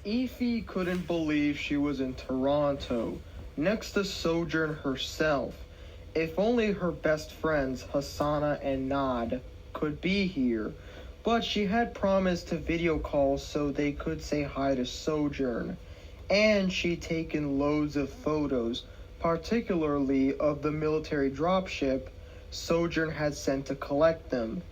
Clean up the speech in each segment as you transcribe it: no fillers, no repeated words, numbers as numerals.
Effie couldn't believe she was in Toronto, next to Sojourn herself. If only her best friends, Hasana and Nad, could be here. But she had promised to video call so they could say hi to Sojourn. And she'd taken loads of photos, particularly of the military dropship Sojourn had sent to collect them.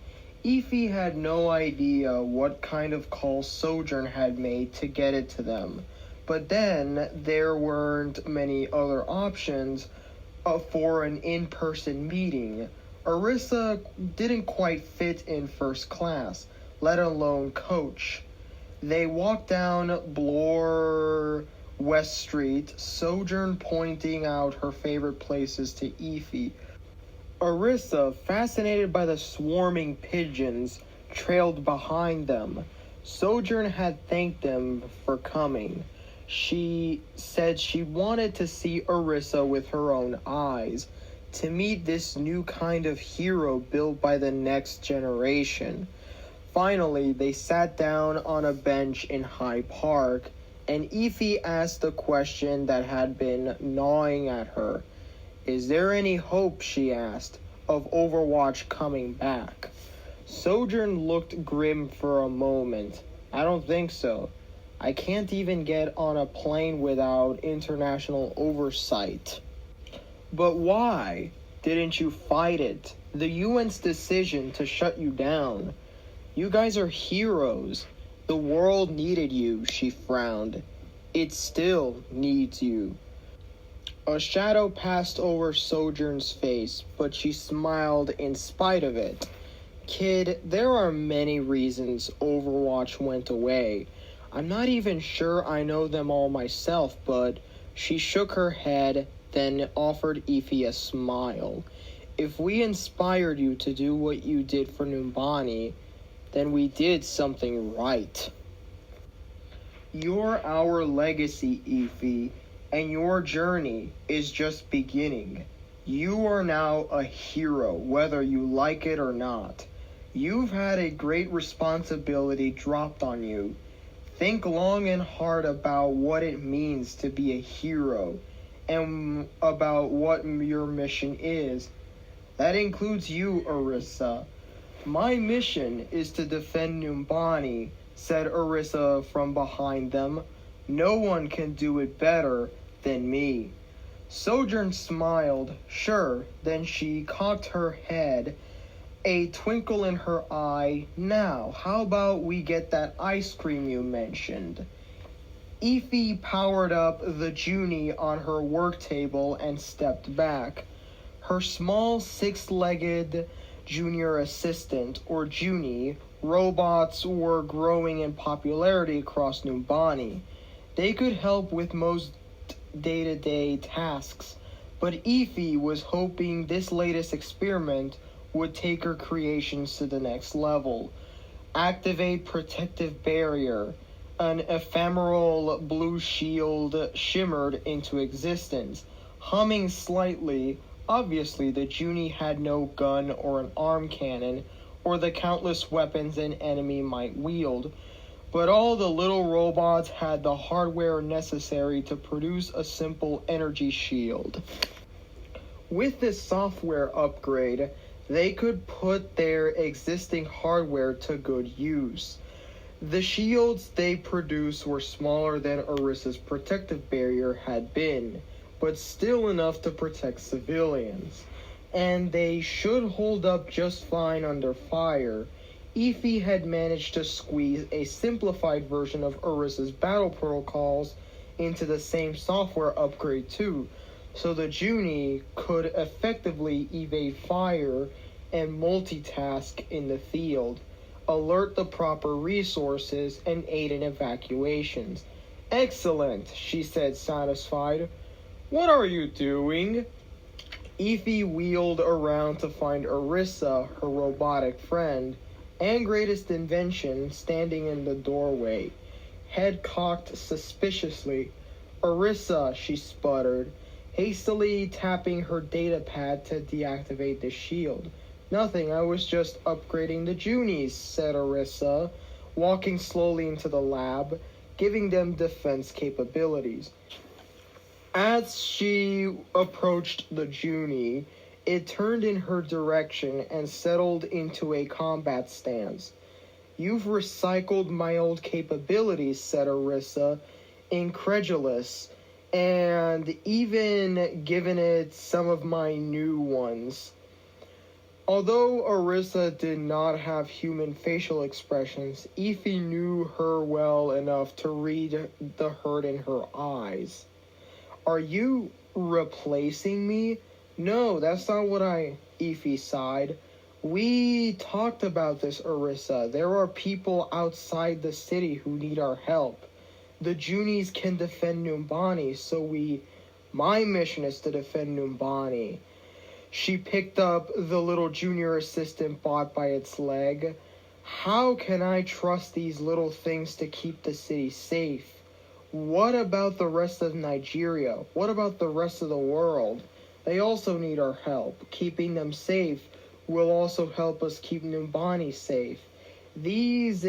Effie had no idea what kind of call Sojourn had made to get it to them. But then there weren't many other options for an in-person meeting. Arissa didn't quite fit in first class, let alone coach. They walked down Bloor West Street, Sojourn pointing out her favorite places to Effie. Arissa, fascinated by the swarming pigeons, trailed behind them. Sojourn had thanked them for coming. She said she wanted to see Arissa with her own eyes, to meet this new kind of hero built by the next generation. Finally, they sat down on a bench in High Park, and Effie asked the question that had been gnawing at her. Is there any hope, she asked, of Overwatch coming back? Sojourn looked grim for a moment. I don't think so. I can't even get on a plane without international oversight. But why? Didn't you fight it? The UN's decision to shut you down. You guys are heroes. The world needed you, she frowned. It still needs you. A shadow passed over Sojourn's face, but she smiled in spite of it. Kid, there are many reasons Overwatch went away. I'm not even sure I know them all myself, but she shook her head, then offered Effie a smile. If we inspired you to do what you did for Numbani, then we did something right. You're our legacy, Effie. And your journey is just beginning. You are now a hero, whether you like it or not. You've had a great responsibility dropped on you. Think long and hard about what it means to be a hero, and about what your mission is. That includes you, Arissa. My mission is to defend Numbani, said Arissa from behind them. No one can do it better than me. Sojourn smiled. Sure, then she cocked her head, a twinkle in her eye. Now, how about we get that ice cream you mentioned? Effie powered up the Junie on her work table and stepped back. Her small six-legged junior assistant, or Junie, robots were growing in popularity across Numbani. They could help with most day-to-day tasks, but Effie was hoping this latest experiment would take her creations to the next level. Activate protective barrier. An ephemeral blue shield shimmered into existence, humming slightly. Obviously, the Junie had no gun or an arm cannon, or the countless weapons an enemy might wield, but all the little robots had the hardware necessary to produce a simple energy shield. With this software upgrade, they could put their existing hardware to good use. The shields they produced were smaller than Arissa's protective barrier had been, but still enough to protect civilians, and they should hold up just fine under fire. Effie had managed to squeeze a simplified version of Arissa's battle protocols into the same software upgrade too, so the Junie could effectively evade fire and multitask in the field, alert the proper resources, and aid in evacuations. Excellent, she said, satisfied. What are you doing? Effie wheeled around to find Arissa, her robotic friend, and greatest invention, standing in the doorway, head cocked suspiciously. Arissa, she sputtered, hastily tapping her data pad to deactivate the shield. Nothing, I was just upgrading the Junies, said Arissa, walking slowly into the lab, giving them defense capabilities. As she approached the Junie, it turned in her direction and settled into a combat stance. "You've recycled my old capabilities," said Orisa, incredulous, "and even given it some of my new ones." Although Orisa did not have human facial expressions, Ify knew her well enough to read the hurt in her eyes. "Are you replacing me?" "No, that's not what Ify sighed. "We talked about this, Orisa. There are people outside the city who need our help. The Junies can defend Numbani, My mission is to defend Numbani." She picked up the little junior assistant bot by its leg. "How can I trust these little things to keep the city safe? What about the rest of Nigeria? What about the rest of the world? They also need our help. Keeping them safe will also help us keep Numbani safe. These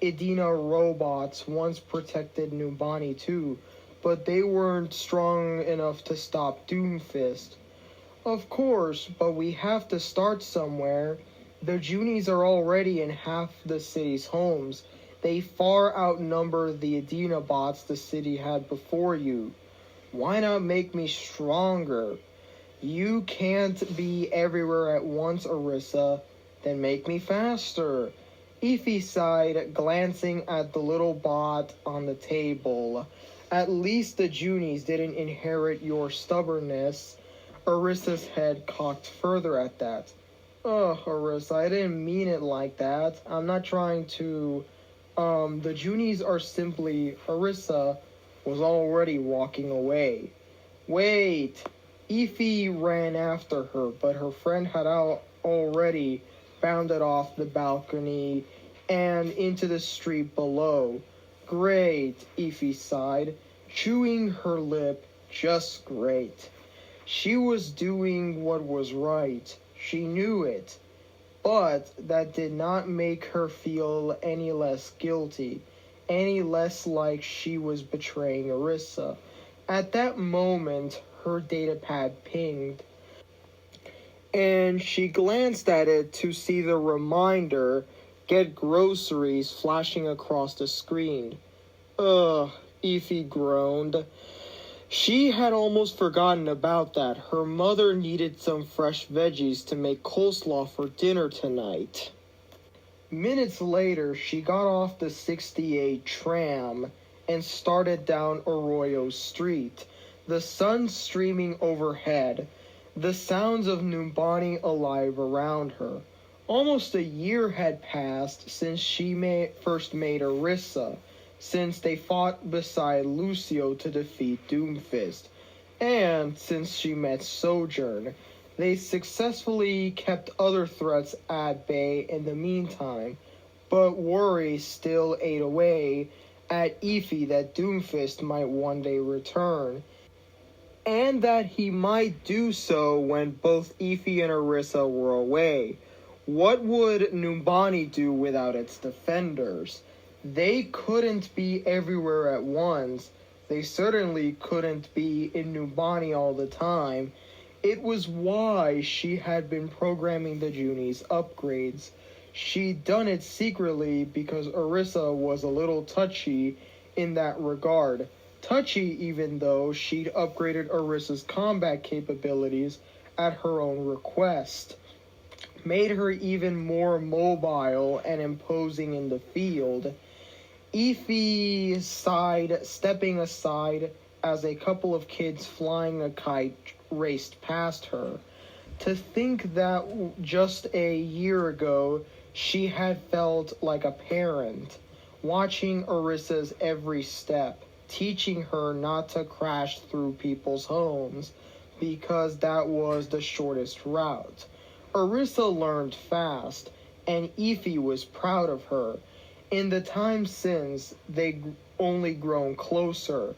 Idina robots once protected Numbani too, but they weren't strong enough to stop Doomfist." "Of course, but we have to start somewhere. The Junies are already in half the city's homes. They far outnumber the Idina bots the city had before you. Why not make me stronger?" "You can't be everywhere at once, Orisa. Then make me faster." Ify sighed, glancing at the little bot on the table. "At least the Junies didn't inherit your stubbornness." Orisa's head cocked further at that. "Ugh, Orisa, I didn't mean it like that. I'm not trying to... The Junies are simply..." Orisa was already walking away. "Wait!" Ify ran after her, but her friend had already bounded off the balcony and into the street below. "Great," Ify sighed, chewing her lip. "Just great." She was doing what was right. She knew it. But that did not make her feel any less guilty, any less like she was betraying Orisa. At that moment, her datapad pinged, and she glanced at it to see the reminder, "Get groceries," flashing across the screen. "Ugh," Ify groaned. She had almost forgotten about that. Her mother needed some fresh veggies to make coleslaw for dinner tonight. Minutes later, she got off the 68 tram and started down Arroyo Street, the sun streaming overhead, the sounds of Numbani alive around her. Almost a year had passed since she first made Orisa, since they fought beside Lucio to defeat Doomfist, and since she met Sojourn. They successfully kept other threats at bay in the meantime, but worry still ate away at Ify that Doomfist might one day return, and that he might do so when both Ify and Orisa were away. What would Numbani do without its defenders? They couldn't be everywhere at once. They certainly couldn't be in Numbani all the time. It was why she had been programming the Junies' upgrades. She'd done it secretly because Orisa was a little touchy in that regard. Touchy even though she'd upgraded Orisa's combat capabilities at her own request. Made her even more mobile and imposing in the field. Ify sighed, stepping aside as a couple of kids flying a kite raced past her. To think that just a year ago she had felt like a parent, watching Orisa's every step, teaching her not to crash through people's homes, because that was the shortest route. Orisa learned fast, and Ify was proud of her. In the time since, they'd only grown closer.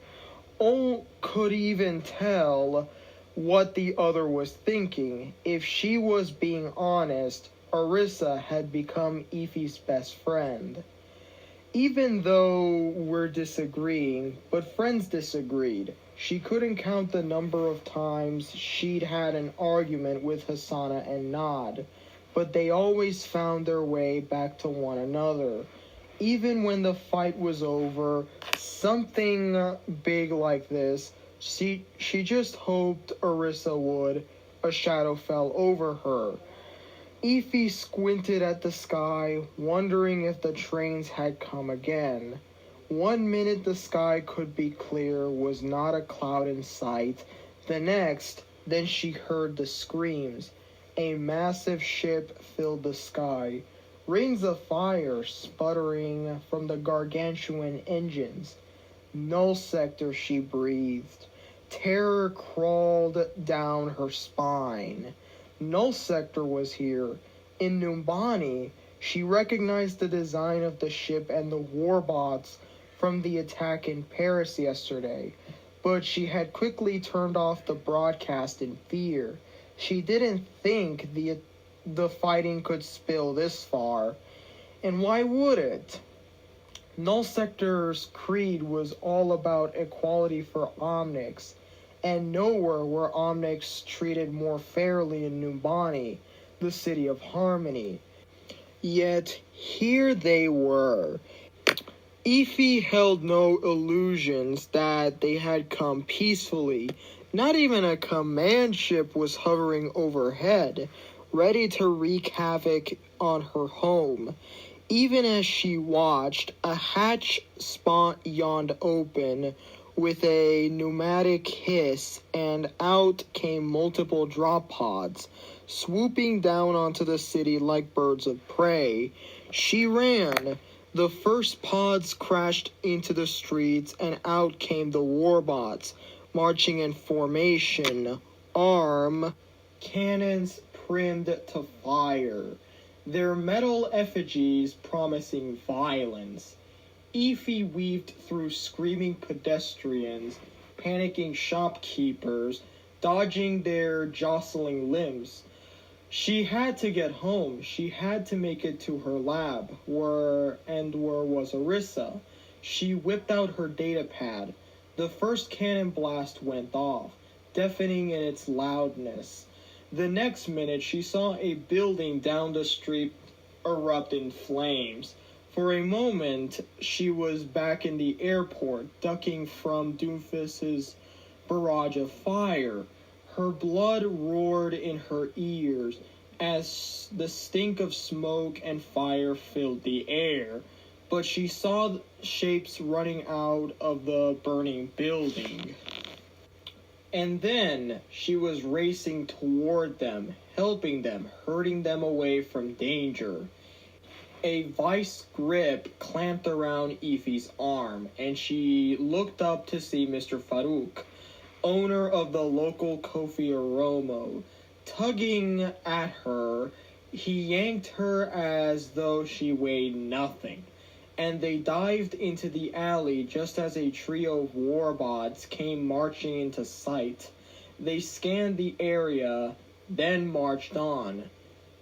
Could even tell what the other was thinking. If she was being honest, Orisa had become Ify's best friend. Even though we're disagreeing, but friends disagreed. She couldn't count the number of times she'd had an argument with Hasana and Nod, but they always found their way back to one another. Even when the fight was over, something big like this, she just hoped Orisa would. A shadow fell over her. Effie squinted at the sky, wondering if the trains had come again. 1 minute the sky could be clear, was not a cloud in sight. The next, then she heard the screams. A massive ship filled the sky. Rings of fire sputtering from the gargantuan engines. Null sector, she breathed. Terror crawled down her spine. Null sector was here. In Numbani, she recognized the design of the ship and the warbots from the attack in Paris yesterday, but she had quickly turned off the broadcast in fear. She didn't think the fighting could spill this far, and why would it? Null Sector's creed was all about equality for Omnics, and nowhere were Omnics treated more fairly in Numbani, the city of harmony. Yet here they were. Effie held no illusions that they had come peacefully. Not even a command ship was hovering overhead, ready to wreak havoc on her home. Even as she watched, a hatch yawned open with a pneumatic hiss, and out came multiple drop pods, swooping down onto the city like birds of prey. She ran. The first pods crashed into the streets, and out came the warbots, marching in formation, cannons primed to fire, their metal effigies promising violence. Effie weaved through screaming pedestrians, panicking shopkeepers, dodging their jostling limbs. She had to get home. She had to make it to her lab, where was Orisa. She whipped out her data pad. The first cannon blast went off, deafening in its loudness. The next minute, she saw a building down the street erupt in flames. For a moment, she was back in the airport, ducking from Doomfist's barrage of fire. Her blood roared in her ears as the stink of smoke and fire filled the air. But she saw shapes running out of the burning building. And then she was racing toward them, helping them, hurting them away from danger. A vice grip clamped around Effie's arm, and she looked up to see Mr. Farouk, owner of the local viera-ramos. Tugging at her, he yanked her as though she weighed nothing, and they dived into the alley just as a trio of warbots came marching into sight. They scanned the area, then marched on.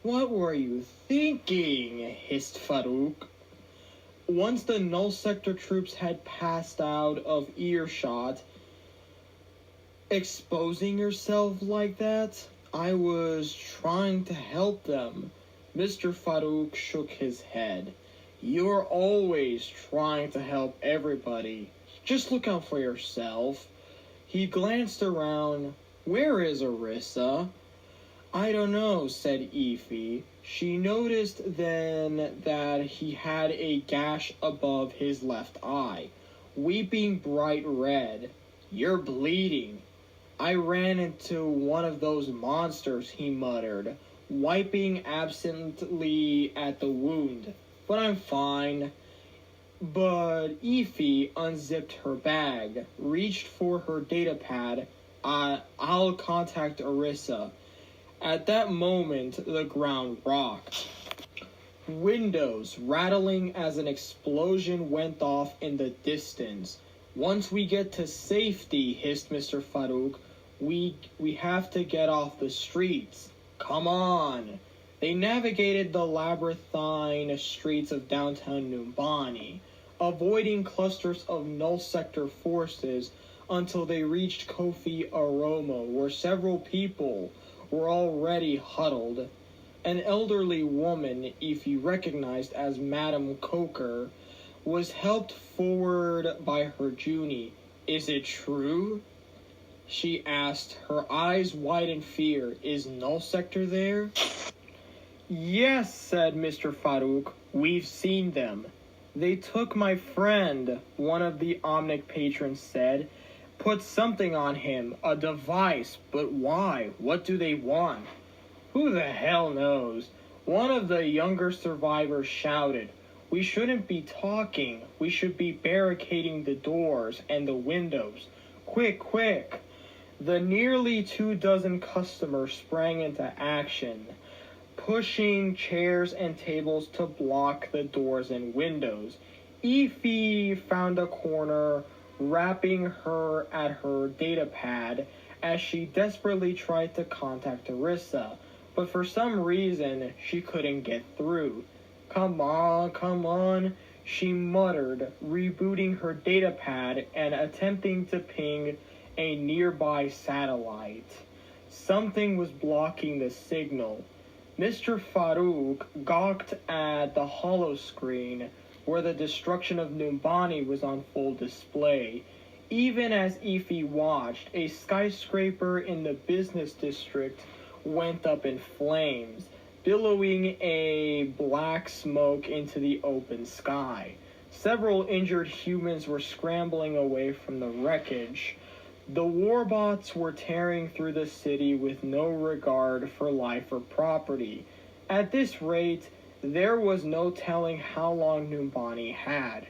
"What were you thinking?" hissed Farouk. Once the Null Sector troops had passed out of earshot, "Exposing yourself like that? I was trying to help them." Mr. Farouk shook his head. "You're always trying to help everybody. Just look out for yourself." He glanced around. "Where is Orisa?" "I don't know," said Effie. She noticed then that he had a gash above his left eye, weeping bright red. "You're bleeding." "I ran into one of those monsters," he muttered, wiping absently at the wound. "But I'm fine." But Effie unzipped her bag, reached for her data pad. I'll contact Orisa." At that moment, the ground rocked. Windows rattling as an explosion went off in the distance. "Once we get to safety," hissed Mr. Farouk, we have to get off the streets. Come on." They navigated the labyrinthine streets of downtown Numbani. avoiding clusters of null sector forces until they reached Kofi Aroma, where several people were already huddled. An elderly woman, Ify recognized as Madame Coker, was helped forward by her Junie. "Is it true?" she asked, her eyes wide in fear. "Is null sector there?" "Yes," said Mr. Farouk. "We've seen them." "They took my friend," one of the Omnic patrons said. "Put something on him, a device, but why? What do they want?" "Who the hell knows?" One of the younger survivors shouted. "We shouldn't be talking. We should be barricading the doors and the windows. Quick, quick!" The nearly 24 customers sprang into action, pushing chairs and tables to block the doors and windows. Ify found a corner, wrapping her at her datapad as she desperately tried to contact Arissa, but for some reason she couldn't get through. Come on, she muttered, rebooting her datapad and attempting to ping a nearby satellite. Something was blocking the signal. Mr. Farouk gawked at the holoscreen where the destruction of Numbani was on full display. Even as Ify watched, a skyscraper in the business district went up in flames, billowing a black smoke into the open sky. Several injured humans were scrambling away from the wreckage. The warbots were tearing through the city with no regard for life or property. At this rate, there was no telling how long Numbani had.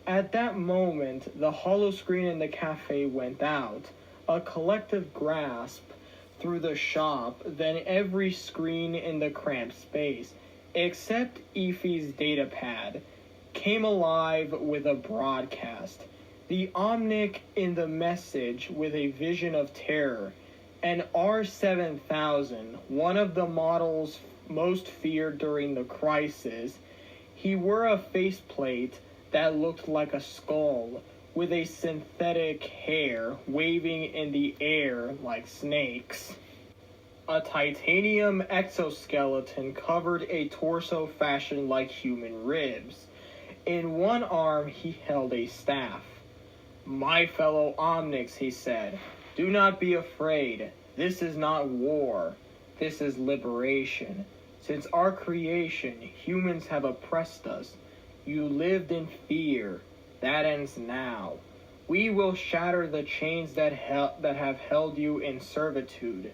At that moment, the holoscreen in the cafe went out. A collective grasp through the shop, then every screen in the cramped space, except Ify's datapad, came alive with a broadcast. The Omnic in the message with a vision of terror. An R7000, one of the models most feared during the crisis. He wore a faceplate that looked like a skull, with a synthetic hair waving in the air like snakes. A titanium exoskeleton covered a torso fashioned like human ribs. In one arm he held a staff. "My fellow Omnics," he said, "do not be afraid. This is not war. This is liberation. Since our creation, humans have oppressed us. You lived in fear. That ends now. We will shatter the chains that have held you in servitude.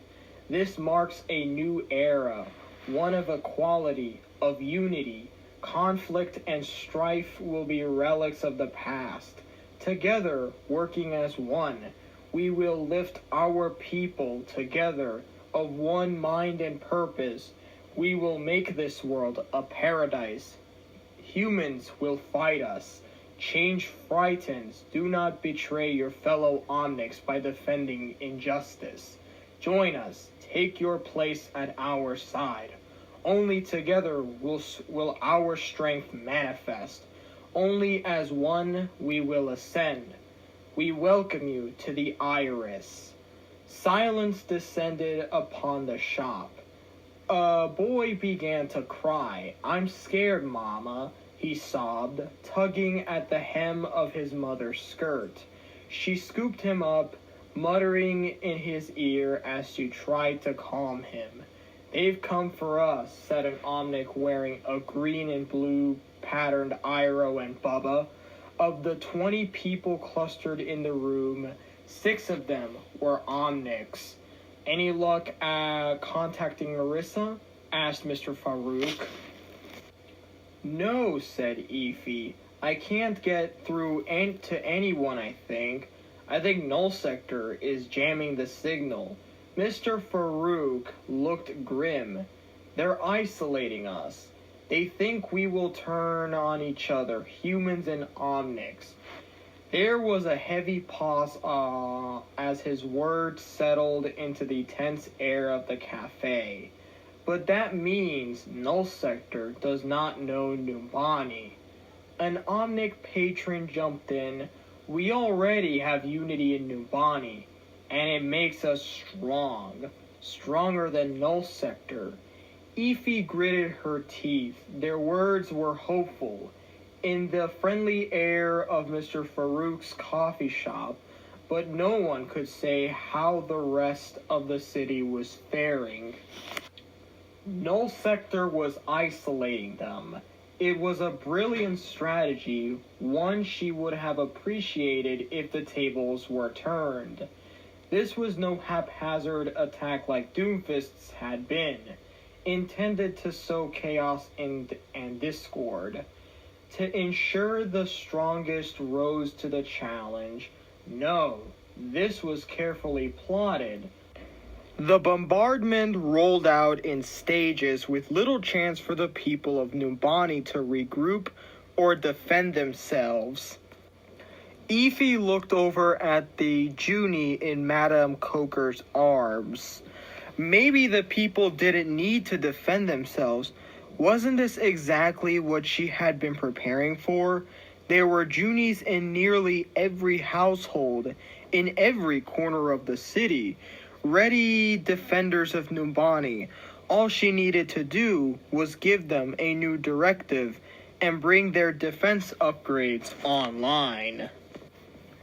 This marks a new era, one of equality, of unity. Conflict and strife will be relics of the past. Together, working as one, we will lift our people together, of one mind and purpose. We will make this world a paradise. Humans will fight us. Change frightens. Do not betray your fellow Omnics by defending injustice. Join us. Take your place at our side. Only together will our strength manifest. Only as one we will ascend. We welcome you to the Iris." Silence descended upon the shop. A boy began to cry. "I'm scared, Mama," he sobbed, tugging at the hem of his mother's skirt. She scooped him up, muttering in his ear as she tried to calm him. "They've come for us," said an Omnic wearing a green and blue patterned Iro and Bubba. Of the 20 people clustered in the room, 6 of them were Omnics. "Any luck at contacting Arissa?" asked Mr. Farouk. "No," said Ify. "I can't get through to anyone, I think. I think Null Sector is jamming the signal." Mr. Farouk looked grim. "They're isolating us. They think we will turn on each other, humans and Omnics." There was a heavy pause as his words settled into the tense air of the cafe. "But that means Null Sector does not know Numbani." An Omnic patron jumped in. We already have unity in Numbani, and it makes us strong. Stronger than Null Sector. Ify gritted her teeth. Their words were hopeful. In the friendly air of Mr. Farouk's coffee shop, but no one could say how the rest of the city was faring. Null Sector was isolating them. It was a brilliant strategy, one she would have appreciated if the tables were turned. This was no haphazard attack like Doomfist's had been, intended to sow chaos and discord. To ensure the strongest rose to the challenge, no, this was carefully plotted. The bombardment rolled out in stages with little chance for the people of Numbani to regroup or defend themselves. Ify looked over at the Junie in Madame Coker's arms. Maybe the people didn't need to defend themselves. Wasn't this exactly what she had been preparing for? There were Junies in nearly every household, in every corner of the city. Ready defenders of Numbani. All she needed to do was give them a new directive and bring their defense upgrades online.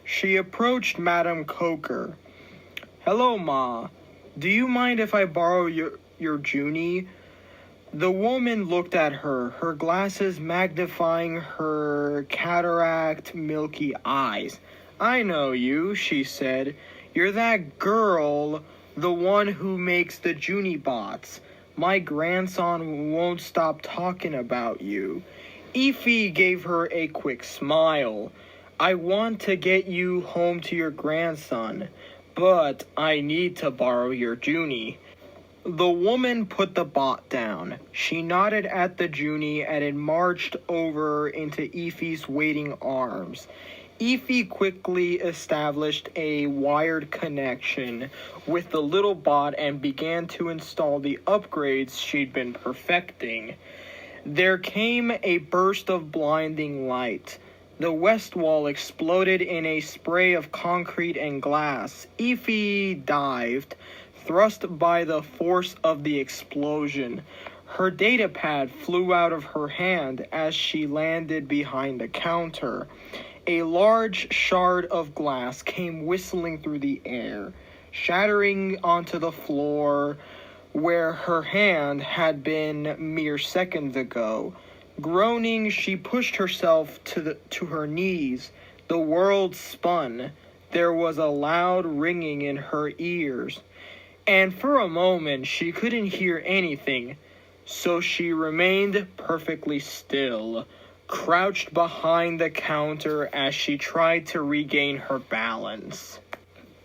She approached Madame Coker. "Hello, Ma. Do you mind if I borrow your Junie?" The woman looked at her, her glasses magnifying her cataract milky eyes. "I know you," she said. "You're that girl, the one who makes the Junie bots. My grandson won't stop talking about you." Ify gave her a quick smile. "I want to get you home to your grandson, but I need to borrow your Junie." The woman put the bot down. She nodded at the Junie and it marched over into Ify's waiting arms. Ify quickly established a wired connection with the little bot and began to install the upgrades she'd been perfecting. There came a burst of blinding light. The west wall exploded in a spray of concrete and glass. Ify dived, thrust by the force of the explosion. Her datapad flew out of her hand as she landed behind the counter. A large shard of glass came whistling through the air, shattering onto the floor where her hand had been mere seconds ago. Groaning, she pushed herself to her knees. The world spun. There was a loud ringing in her ears, and for a moment she couldn't hear anything, so she remained perfectly still, crouched behind the counter as she tried to regain her balance.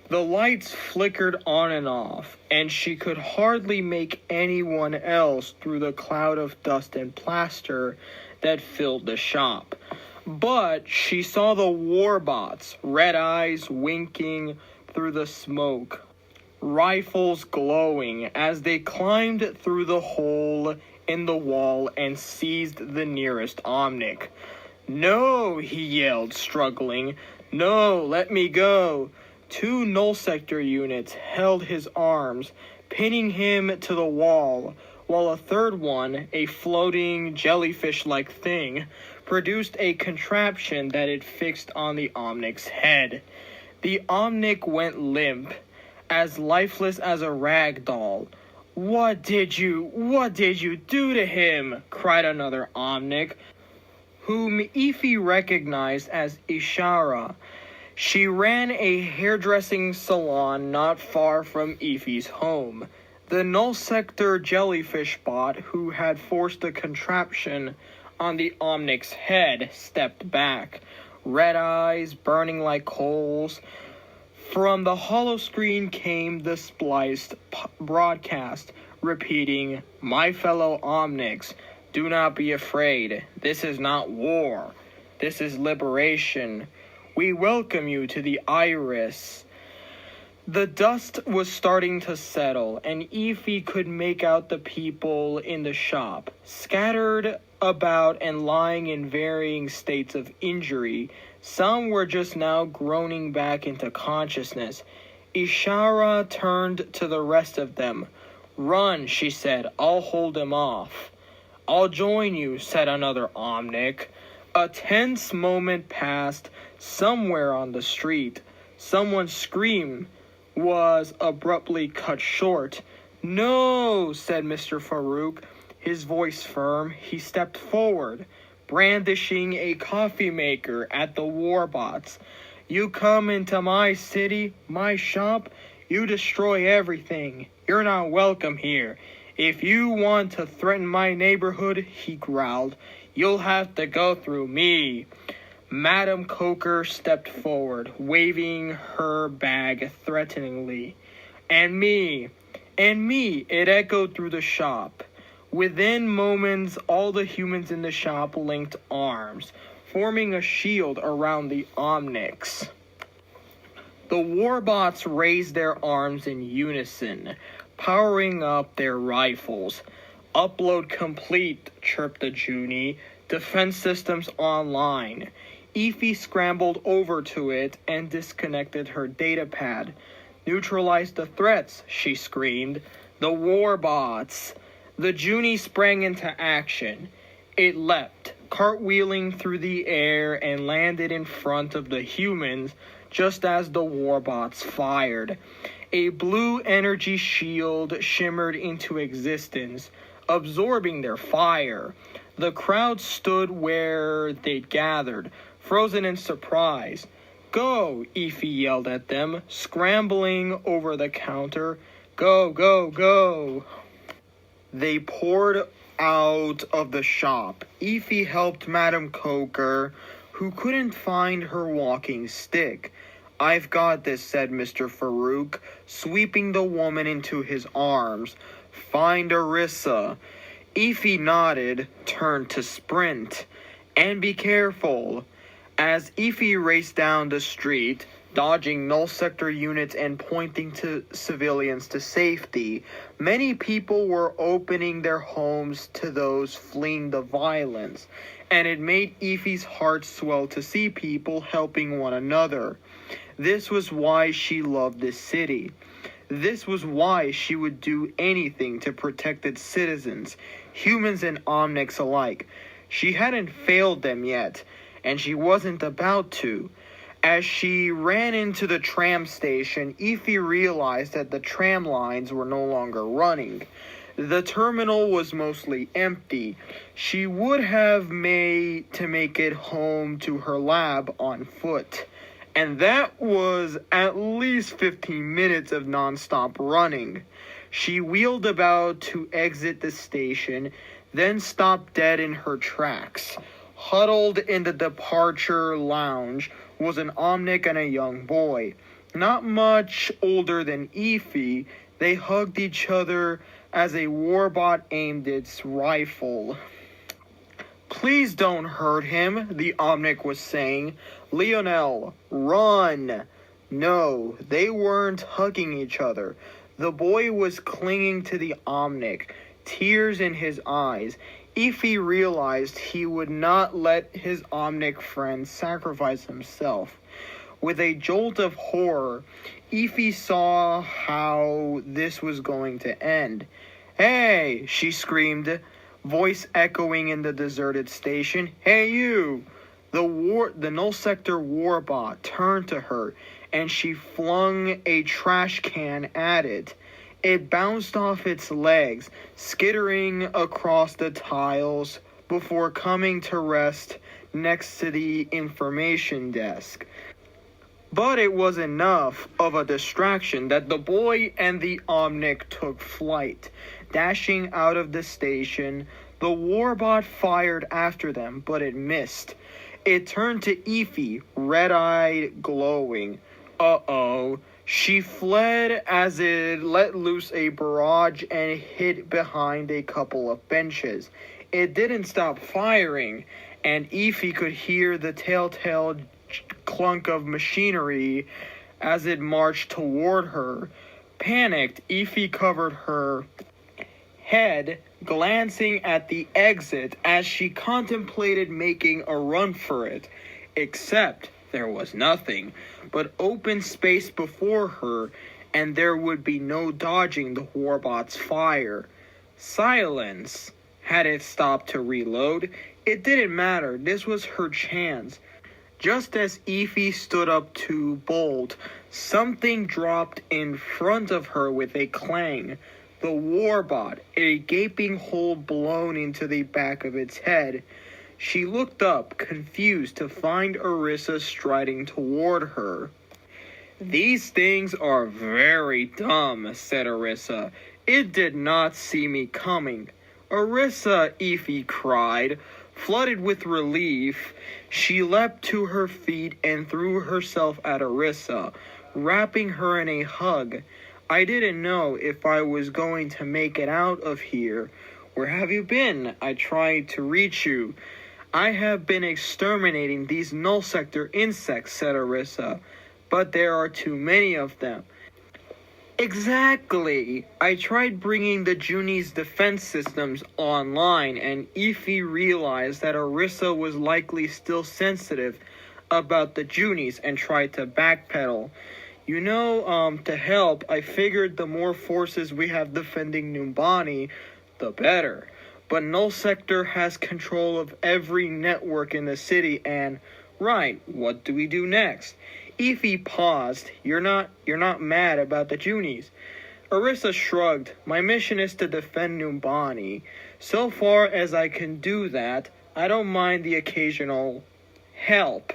The lights flickered on and off, and she could hardly make anyone else through the cloud of dust and plaster that filled the shop. But she saw the warbots, red eyes winking through the smoke, rifles glowing as they climbed through the hole in the wall and seized the nearest Omnic. "No," he yelled, struggling. "No, let me go." Two Null Sector units held his arms, pinning him to the wall, while a third one, a floating jellyfish-like thing, produced a contraption that it fixed on the Omnic's head. The Omnic went limp, as lifeless as a rag doll. What did you do to him?" cried another Omnic, whom Ify recognized as Ishara. She ran a hairdressing salon not far from Ify's home. The Null Sector jellyfish bot who had forced the contraption on the Omnic's head stepped back, red eyes burning like coals. From the holoscreen came the spliced broadcast, repeating, "My fellow Omnics, do not be afraid. This is not war. This is liberation. We welcome you to the Iris. The dust was starting to settle, and Efi could make out the people in the shop, scattered about and lying in varying states of injury. Some were just now groaning back into consciousness. Ishara turned to the rest of them. "Run," she said. "I'll hold him off." "I'll join you," said another Omnic. A tense moment passed somewhere on the street. Someone's scream was abruptly cut short. "No," said Mr. Farouk, his voice firm. He stepped forward, brandishing a coffee maker at the warbots. "You come into my city, my shop, you destroy everything. You're not welcome here. If you want to threaten my neighborhood," he growled, "you'll have to go through me." Madame Coker stepped forward, waving her bag threateningly. And me," it echoed through the shop. Within moments, all the humans in the shop linked arms, forming a shield around the Omnics. The warbots raised their arms in unison, powering up their rifles. "Upload complete," chirped the Junie. "Defense systems online." Efi scrambled over to it and disconnected her datapad. "Neutralize the threats," she screamed. "The warbots." The Junie sprang into action. It leapt, cartwheeling through the air, and landed in front of the humans just as the warbots fired. A blue energy shield shimmered into existence, absorbing their fire. The crowd stood where they'd gathered, frozen in surprise. "Go," Efi yelled at them, scrambling over the counter. "Go, go, go." They poured out of the shop. Efi helped Madame Coker, who couldn't find her walking stick. "I've got this," said Mr. Farouk, sweeping the woman into his arms. "Find Arissa." Efi nodded, turned to sprint. "And be careful." As Efi raced down the street, dodging null sector units and pointing to civilians to safety, many people were opening their homes to those fleeing the violence, and it made Efi's heart swell to see people helping one another. This was why she loved this city. This was why she would do anything to protect its citizens, humans and Omnics alike. She hadn't failed them yet, and she wasn't about to. As she ran into the tram station, Efi realized that the tram lines were no longer running. The terminal was mostly empty. She would have made to make it home to her lab on foot. And that was at least 15 minutes of nonstop running. She wheeled about to exit the station, then stopped dead in her tracks. Huddled in the departure lounge was an Omnic and a young boy. Not much older than Efi, they hugged each other as a warbot aimed its rifle. "Please don't hurt him," the Omnic was saying. "Lionel, run!" No, they weren't hugging each other. The boy was clinging to the Omnic, tears in his eyes. Efi realized he would not let his Omnic friend sacrifice himself. With a jolt of horror, Efi saw how this was going to end. "Hey!" she screamed, voice echoing in the deserted station. "Hey you!" The null sector warbot turned to her, and she flung a trash can at it. It bounced off its legs, skittering across the tiles before coming to rest next to the information desk. But it was enough of a distraction that the boy and the Omnic took flight. Dashing out of the station, the warbot fired after them, but it missed. It turned to Efi, red-eyed, glowing. Uh-oh. She fled as it let loose a barrage and hid behind a couple of benches. It didn't stop firing, and Efi could hear the telltale clunk of machinery as it marched toward her. Panicked, Ify covered her head, glancing at the exit as she contemplated making a run for it. Except there was nothing but open space before her, and there would be no dodging the warbot's fire. Silence. Had it stopped to reload? It didn't matter. This was her chance. Just as Ify stood up to bolt, something dropped in front of her with a clang. The warbot, a gaping hole blown into the back of its head. She looked up, confused, to find Orisa striding toward her. "These things are very dumb," said Orisa. "It did not see me coming." "Orisa," Ify cried, flooded with relief. She leapt to her feet and threw herself at Orisa, wrapping her in a hug. "I didn't know if I was going to make it out of here. Where have you been? I tried to reach you." "I have been exterminating these null sector insects," said Orisa, "but there are too many of them." "Exactly. I tried bringing the Junie's defense systems online, and Ify realized that Orisa was likely still sensitive about the Junies and tried to backpedal. To help, I figured the more forces we have defending Numbani, the better. But Null Sector has control of every network in the city and... Right, what do we do next?" Ify paused. You're not mad about the Junies?" Orisa shrugged. "My mission is to defend Numbani. So far as I can do that, I don't mind the occasional help."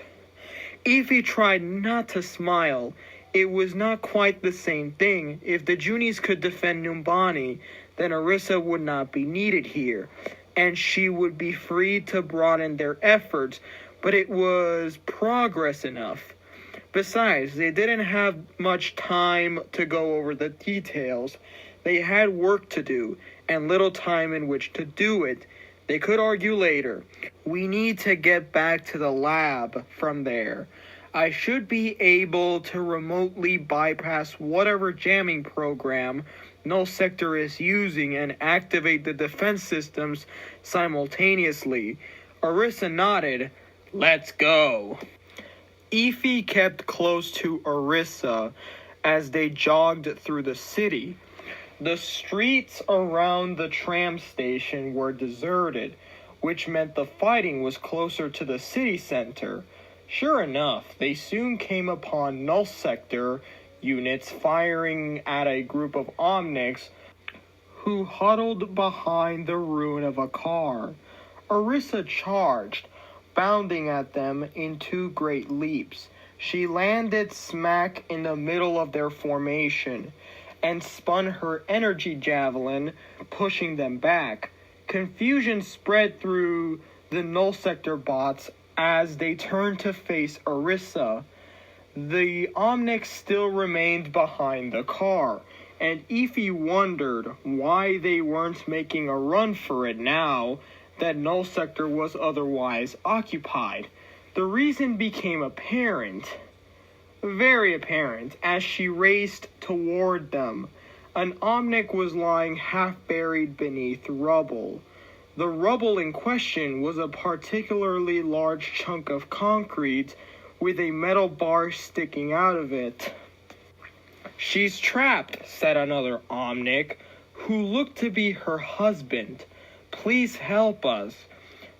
Ify tried not to smile. It was not quite the same thing. If the Junies could defend Numbani, then Orisa would not be needed here, and she would be free to broaden their efforts, but it was progress enough. Besides, they didn't have much time to go over the details. They had work to do, and little time in which to do it. They could argue later. "We need to get back to the lab from there. I should be able to remotely bypass whatever jamming program Null Sector is using and activate the defense systems simultaneously." Orisa nodded. "Let's go." Ify kept close to Orisa as they jogged through the city. The streets around the tram station were deserted, which meant the fighting was closer to the city center. Sure enough, they soon came upon Null Sector units firing at a group of Omnics who huddled behind the ruin of a car. Orisa charged, bounding at them in 2 great leaps. She landed smack in the middle of their formation and spun her energy javelin, pushing them back. Confusion spread through the Null Sector bots as they turned to face Orisa. The Omnics still remained behind the car, and Ify wondered why they weren't making a run for it now that Null Sector was otherwise occupied. The reason became apparent, very apparent, as she raced toward them. An Omnic was lying half buried beneath rubble. The rubble in question was a particularly large chunk of concrete with a metal bar sticking out of it. "She's trapped," said another Omnic, who looked to be her husband. "Please help us."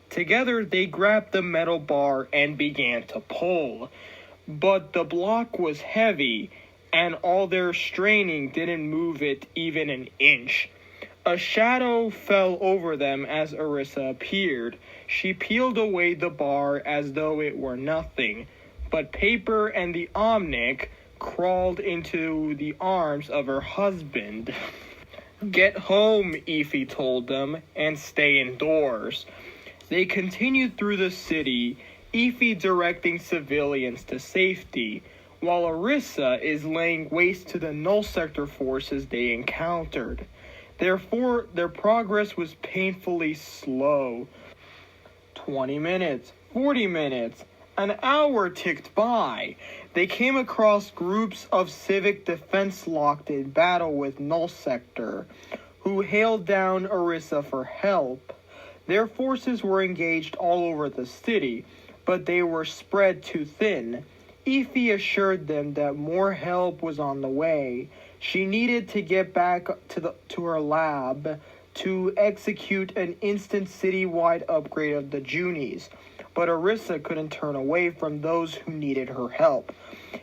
Together they grabbed the metal bar and began to pull. But the block was heavy, and all their straining didn't move it even an inch. A shadow fell over them as Orisa appeared. She peeled away the bar as though it were nothing, but Paper and the Omnic crawled into the arms of her husband. "Get home," Ify told them, "and stay indoors." They continued through the city, Ify directing civilians to safety, while Orisa is laying waste to the Null Sector forces they encountered. Therefore, their progress was painfully slow. 20 minutes, 40 minutes, An hour ticked by. They came across groups of civic defense locked in battle with Null Sector, who hailed down Orisa for help. Their forces were engaged all over the city, but they were spread too thin. Ify assured them that more help was on the way. She needed to get back to her lab to execute an instant citywide upgrade of the Junies, but Orisa couldn't turn away from those who needed her help,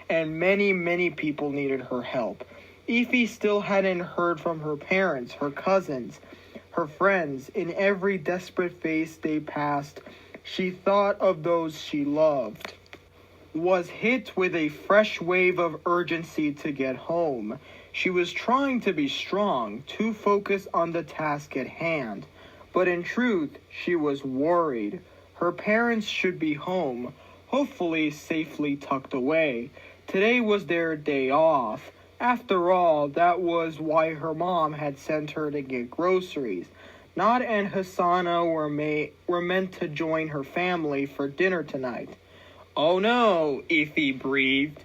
and many people needed her help. Ify still hadn't heard from her parents, her cousins, her friends. In every desperate phase they passed, she thought of those she loved. Was hit with a fresh wave of urgency to get home. She was trying to be strong, too focused on the task at hand. But in truth, she was worried. Her parents should be home, hopefully safely tucked away. Today was their day off. After all, that was why her mom had sent her to get groceries. Nod and Hasana were meant to join her family for dinner tonight. "Oh no," Ify breathed,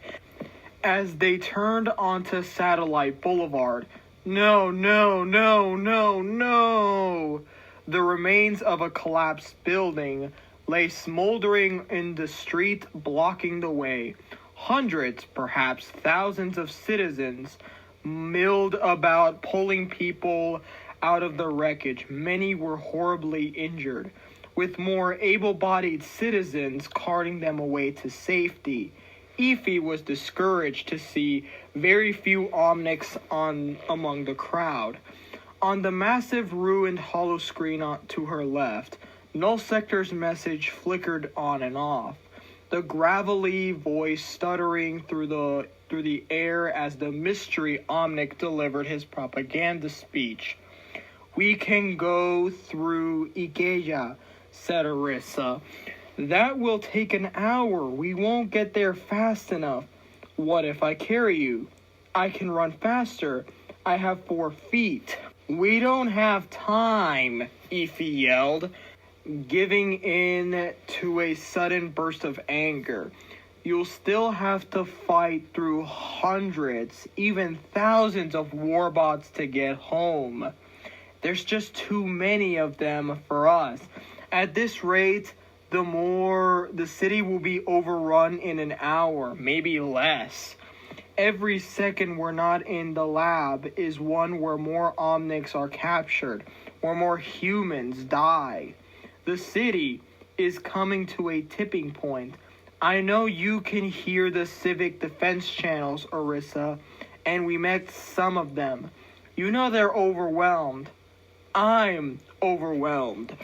as they turned onto Satellite Boulevard. No. The remains of a collapsed building lay smoldering in the street, blocking the way. Hundreds, perhaps thousands of citizens milled about, pulling people out of the wreckage. Many were horribly injured, with more able-bodied citizens carting them away to safety. Ify was discouraged to see very few Omnics among the crowd. On the massive ruined holoscreen to her left, Null Sector's message flickered on and off, the gravelly voice stuttering through the air as the mystery Omnic delivered his propaganda speech. "We can go through Ikeja," said Orisa. "That will take an hour. We won't get there fast enough." "What if I carry you?" "I can run faster. I have 4 feet." "We don't have time," Ify yelled, giving in to a sudden burst of anger. "You'll still have to fight through hundreds, even thousands of warbots to get home. There's just too many of them for us. At this rate, the city will be overrun in an hour, maybe less. Every second we're not in the lab is one where more Omnics are captured, where more humans die. The city is coming to a tipping point. I know you can hear the civic defense channels, Orisa, and we met some of them. You know they're overwhelmed. I'm overwhelmed."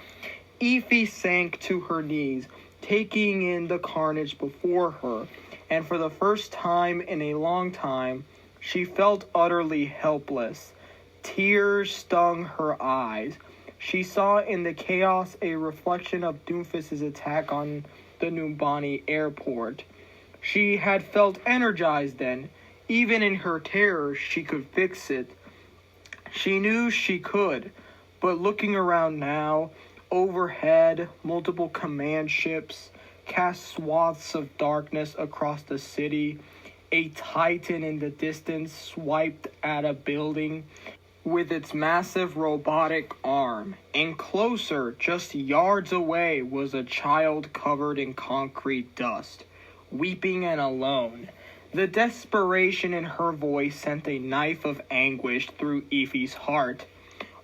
Ify sank to her knees, taking in the carnage before her, and for the first time in a long time, she felt utterly helpless. Tears stung her eyes. She saw in the chaos a reflection of Doomfist's attack on the Numbani airport. She had felt energized then. Even in her terror, she could fix it. She knew she could, but looking around now, overhead, multiple command ships cast swaths of darkness across the city. A titan in the distance swiped at a building with its massive robotic arm, and closer, just yards away, was a child covered in concrete dust, weeping and alone. The desperation in her voice sent a knife of anguish through Ify's heart.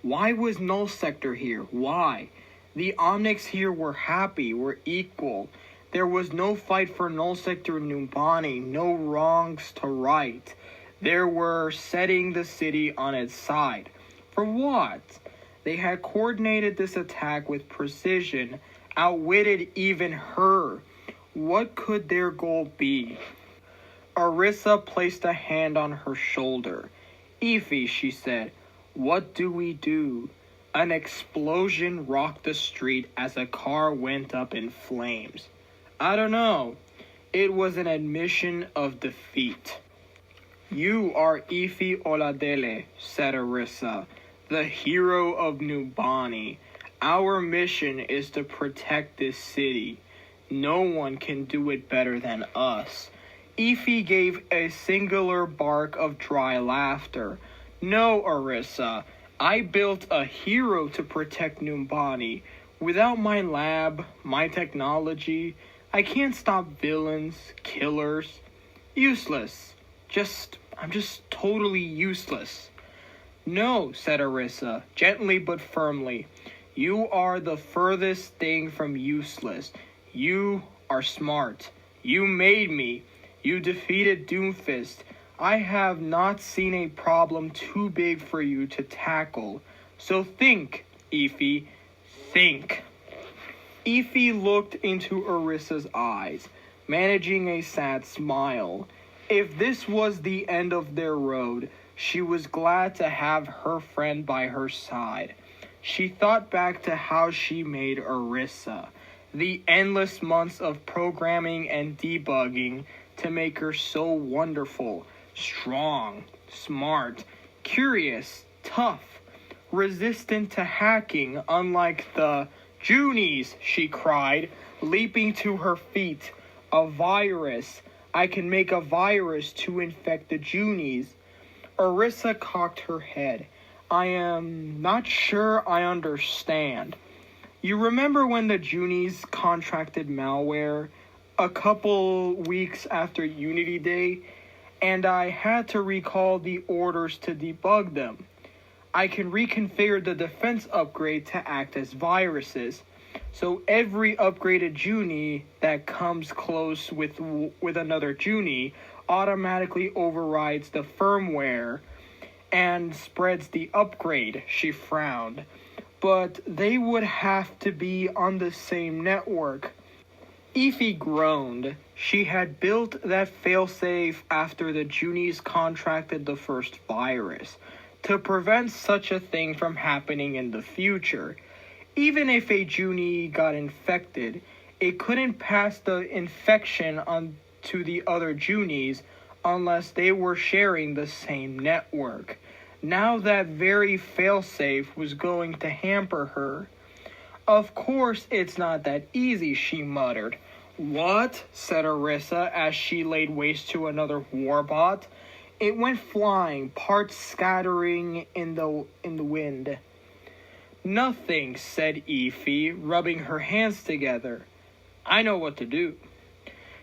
Why was Null Sector here? Why? The Omnics here were happy, were equal. There was no fight for Null Sector Numbani, no wrongs to right. They were setting the city on its side. For what? They had coordinated this attack with precision, outwitted even her. What could their goal be? Orisa placed a hand on her shoulder. "Ify," she said, "what do we do?" An explosion rocked the street as a car went up in flames. "I don't know." It was an admission of defeat. "You are Ify Oladele," said Orisa, "the hero of Numbani. Our mission is to protect this city. No one can do it better than us. Ify gave a singular bark of dry laughter. No, Orisa, I built a hero to protect Numbani. Without my lab, my technology, I can't stop villains, killers. Useless. I'm just totally useless. No, said Orisa, gently but firmly. You are the furthest thing from useless. You are smart. You made me. You defeated Doomfist. I have not seen a problem too big for you to tackle. So think, Ify. Think. Ify looked into Orisa's eyes, managing a sad smile. If this was the end of their road, she was glad to have her friend by her side. She thought back to how she made Orisa, the endless months of programming and debugging to make her so wonderful, strong, smart, curious, tough, resistant to hacking, unlike the Junies, she cried, leaping to her feet. A virus. I can make a virus to infect the Junies. Orisa cocked her head. I am not sure I understand. You remember when the Junies contracted malware a couple weeks after Unity Day, and I had to recall the orders to debug them. I can reconfigure the defense upgrade to act as viruses, so every upgraded Junie that comes close with another Junie automatically overrides the firmware and spreads the upgrade, she frowned. But they would have to be on the same network. Ify groaned. She had built that failsafe after the Junies contracted the first virus, to prevent such a thing from happening in the future. Even if a Junie got infected, it couldn't pass the infection on to the other Junies unless they were sharing the same network. Now that very failsafe was going to hamper her. Of course it's not that easy, she muttered. What? Said Orisa as she laid waste to another warbot. It went flying, parts scattering in the wind. Nothing, said Ify, rubbing her hands together. I know what to do.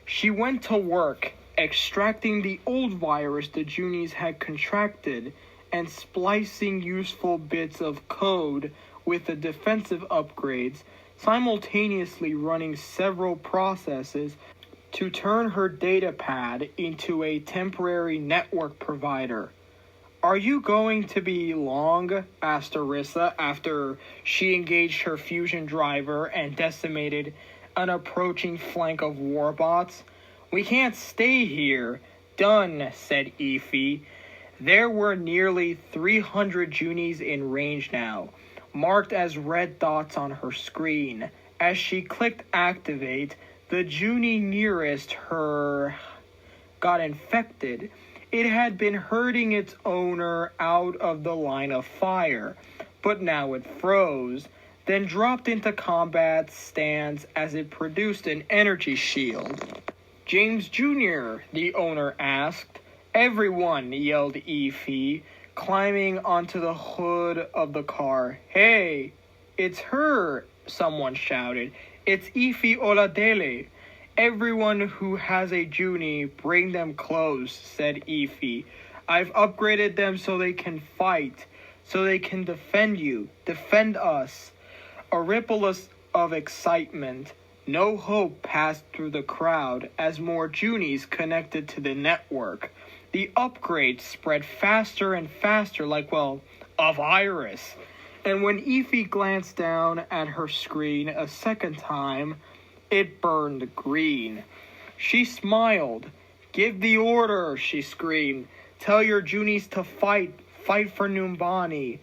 She went to work, extracting the old virus the Junies had contracted and splicing useful bits of code with the defensive upgrades, simultaneously running several processes to turn her datapad into a temporary network provider. Are you going to be long? Asked Orisa after she engaged her fusion driver and decimated an approaching flank of warbots. We can't stay here. Done, said Ify. There were nearly 300 Junies in range now, marked as red dots on her screen. As she clicked activate, the Junie nearest her got infected. It had been herding its owner out of the line of fire, but now it froze, then dropped into combat stance as it produced an energy shield. James Jr., the owner asked. Everyone, yelled Ify, climbing onto the hood of the car. Hey, it's her, someone shouted. It's Ify Oladele. Everyone who has a Junie, bring them close, said Ify. I've upgraded them so they can fight, so they can defend you, defend us. A ripple of excitement, no hope passed through the crowd as more Junies connected to the network. The upgrade spread faster and faster like, a virus. And when Ify glanced down at her screen a second time, it burned green. She smiled. Give the order, she screamed. Tell your Junies to fight for Numbani.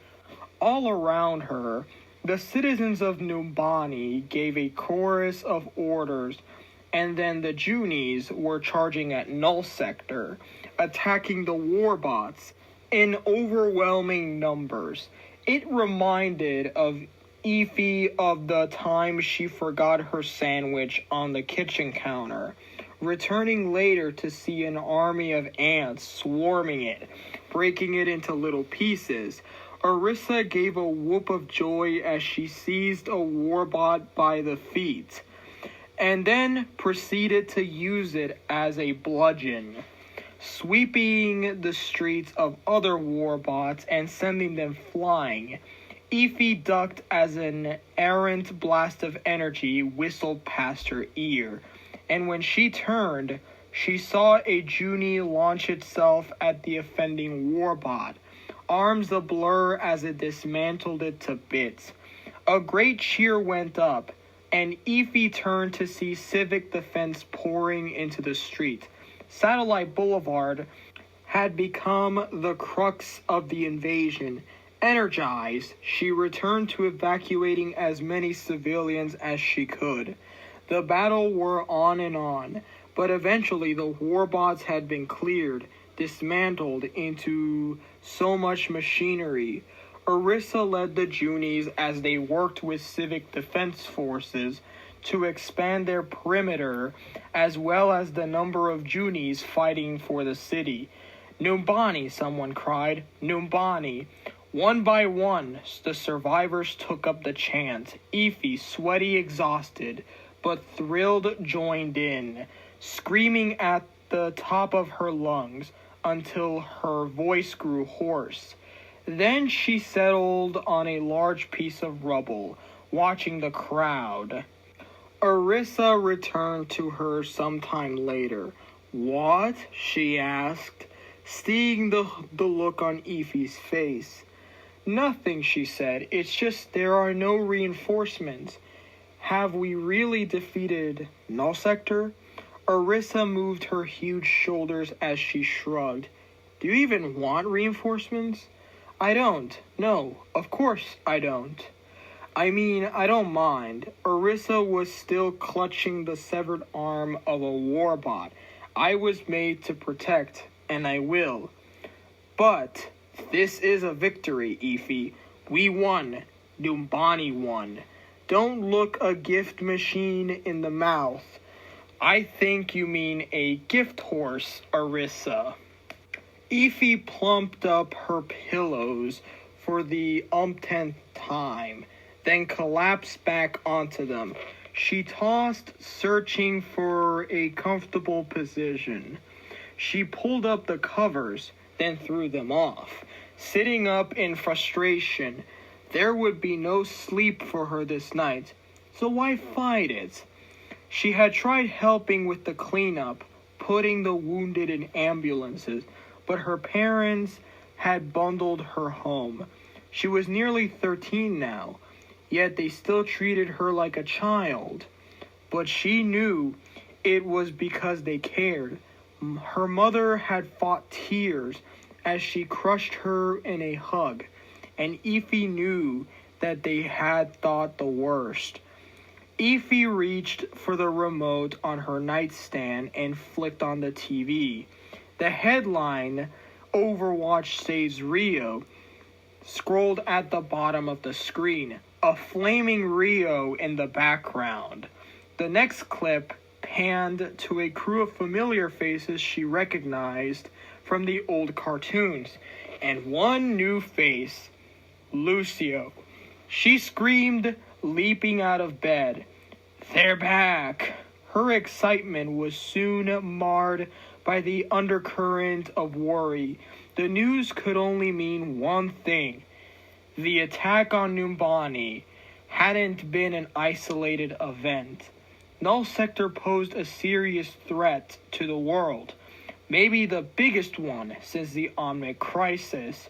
All around her, the citizens of Numbani gave a chorus of orders, and then the Junies were charging at Null Sector, attacking the warbots in overwhelming numbers. It reminded of Effie of the time she forgot her sandwich on the kitchen counter, returning later to see an army of ants swarming it, breaking it into little pieces. Orisa gave a whoop of joy as she seized a warbot by the feet, and then proceeded to use it as a bludgeon, sweeping the streets of other warbots and sending them flying. Effie ducked as an errant blast of energy whistled past her ear, and when she turned, she saw a Junie launch itself at the offending warbot, arms ablur as it dismantled it to bits. A great cheer went up, and Effie turned to see civic defense pouring into the street. Satellite Boulevard had become the crux of the invasion. Energized, she returned to evacuating as many civilians as she could. The battle wore on, but eventually the warbots had been cleared, dismantled into so much machinery. Orisa led the Junies as they worked with civic defense forces to expand their perimeter, as well as the number of Junies fighting for the city. "Numbani," someone cried. "Numbani." One by one, the survivors took up the chant. Effie, sweaty, exhausted, but thrilled, joined in, screaming at the top of her lungs until her voice grew hoarse. Then she settled on a large piece of rubble, watching the crowd. Orisa returned to her sometime later. "What?" she asked, seeing the look on Effie's face. "Nothing," she said. "It's just there are no reinforcements. Have we really defeated Null Sector?" Orisa moved her huge shoulders as she shrugged. "Do you even want reinforcements?" "I don't. No, of course I don't. I mean, I don't mind." Orisa was still clutching the severed arm of a warbot. "I was made to protect, and I will. But this is a victory, Effie. We won. Numbani won. Don't look a gift machine in the mouth." "I think you mean a gift horse, Orisa." Effie plumped up her pillows for the umpteenth time, then collapsed back onto them. She tossed, searching for a comfortable position. She pulled up the covers, then threw them off, sitting up in frustration. There would be no sleep for her this night, so why fight it? She had tried helping with the cleanup, putting the wounded in ambulances, but her parents had bundled her home. She was nearly 13 now, yet they still treated her like a child. But she knew it was because they cared. Her mother had fought tears as she crushed her in a hug, and Effie knew that they had thought the worst. Effie reached for the remote on her nightstand and flicked on the TV. The headline, "Overwatch Saves Rio," scrolled at the bottom of the screen, a flaming Rio in the background. The next clip panned to a crew of familiar faces she recognized from the old cartoons, and one new face, Lucio. She screamed, leaping out of bed. "They're back!" Her excitement was soon marred by the undercurrent of worry. The news could only mean one thing. The attack on Numbani hadn't been an isolated event. Null Sector posed a serious threat to the world, maybe the biggest one since the Omnic Crisis.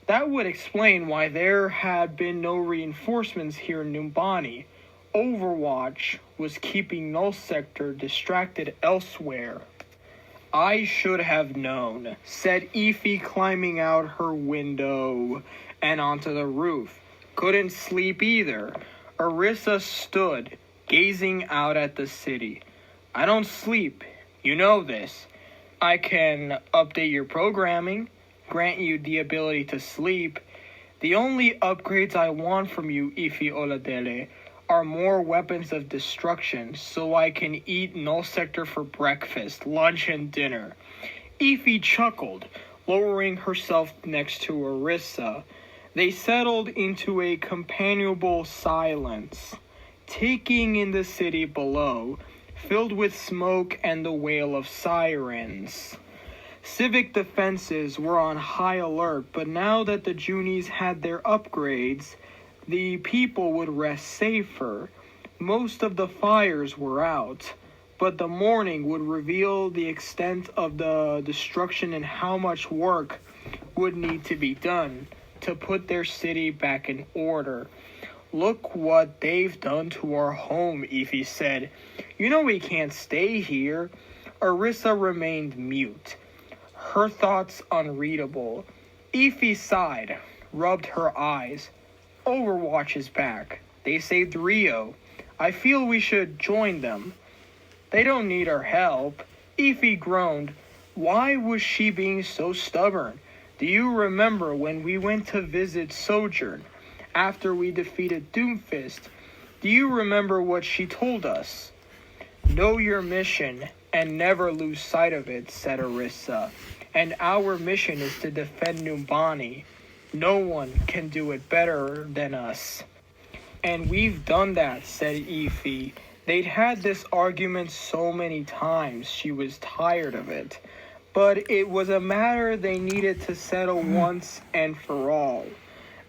That would explain why there had been no reinforcements here in Numbani. Overwatch was keeping Null Sector distracted elsewhere. "I should have known," said Effie, climbing out her window and onto the roof. Couldn't sleep either. Orisa stood, gazing out at the city. "I don't sleep. You know this. I can update your programming, grant you the ability to sleep. The only upgrades I want from you, Ifi Oladele, are more weapons of destruction so I can eat Null Sector for breakfast, lunch, and dinner. Ifi chuckled, lowering herself next to Orisa. They settled into a companionable silence, taking in the city below, filled with smoke and the wail of sirens. Civic defenses were on high alert, but now that the Junies had their upgrades, the people would rest safer. Most of the fires were out, but the morning would reveal the extent of the destruction and how much work would need to be done to put their city back in order. Look what they've done to our home, Ifi said. You know we can't stay here. Orisa remained mute, her thoughts unreadable. Ifi sighed, rubbed her eyes. Overwatch is back. They saved Rio. I feel we should join them. They don't need our help. Ifi groaned. Why was she being so stubborn? Do you remember when we went to visit Sojourn after we defeated Doomfist? Do you remember what she told us? Know your mission and never lose sight of it, said Orisa. And our mission is to defend Numbani. No one can do it better than us. And we've done that, said Ifi. They'd had this argument so many times, she was tired of it. But it was a matter they needed to settle once and for all.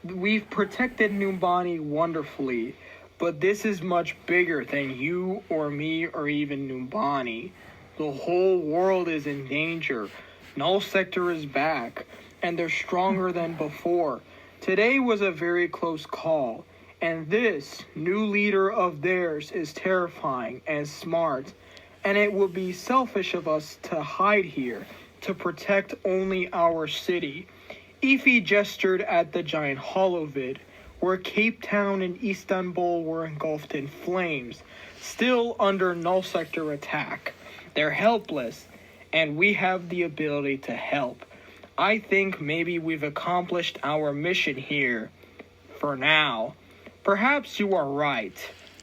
We've protected Numbani wonderfully, but this is much bigger than you or me or even Numbani. The whole world is in danger. Null Sector is back, and they're stronger than before. Today was a very close call, and this new leader of theirs is terrifying and smart, and it would be selfish of us to hide here, to protect only our city. Ifi gestured at the giant holovid, where Cape Town and Istanbul were engulfed in flames, still under Null Sector attack. They're helpless, and we have the ability to help. I think maybe we've accomplished our mission here, for now. Perhaps you are right,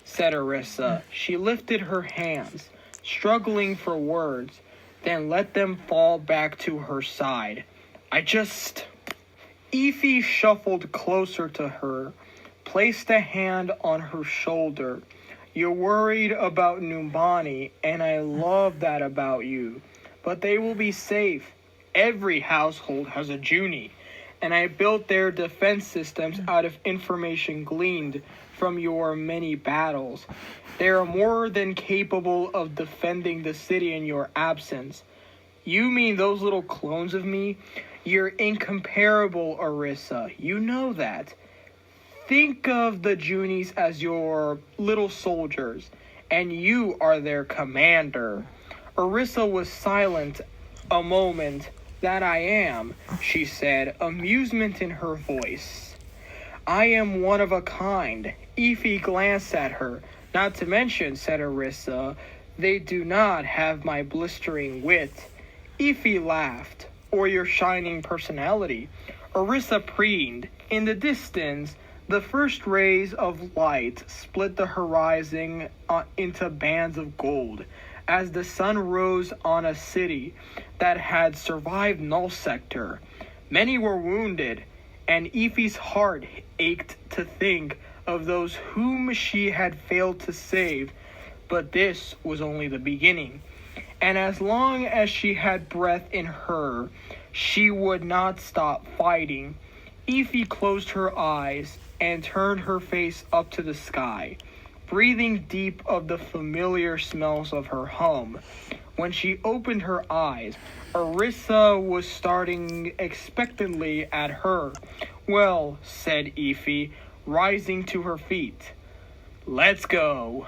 said Orisa. She lifted her hands, struggling for words, then let them fall back to her side. Ifi shuffled closer to her, placed a hand on her shoulder. You're worried about Numbani, and I love that about you. But they will be safe. Every household has a Junie, and I built their defense systems out of information gleaned from your many battles. They are more than capable of defending the city in your absence. You mean those little clones of me? You're incomparable, Orisa. You know that. Think of the Junies as your little soldiers, and you are their commander. Orisa was silent a moment. That I am, she said, amusement in her voice. I am one of a kind. Ifi glanced at her. Not to mention, said Orisa, they do not have my blistering wit. Ifi laughed. Or your shining personality. Orisa preened. In the distance, the first rays of light split the horizon into bands of gold as the sun rose on a city that had survived Null Sector. Many were wounded, and Ifi's heart ached to think of those whom she had failed to save, but this was only the beginning. And as long as she had breath in her, she would not stop fighting. Ifi closed her eyes and turned her face up to the sky, breathing deep of the familiar smells of her home. When she opened her eyes, Orisa was staring expectantly at her. Well, said Ifi, rising to her feet. Let's go.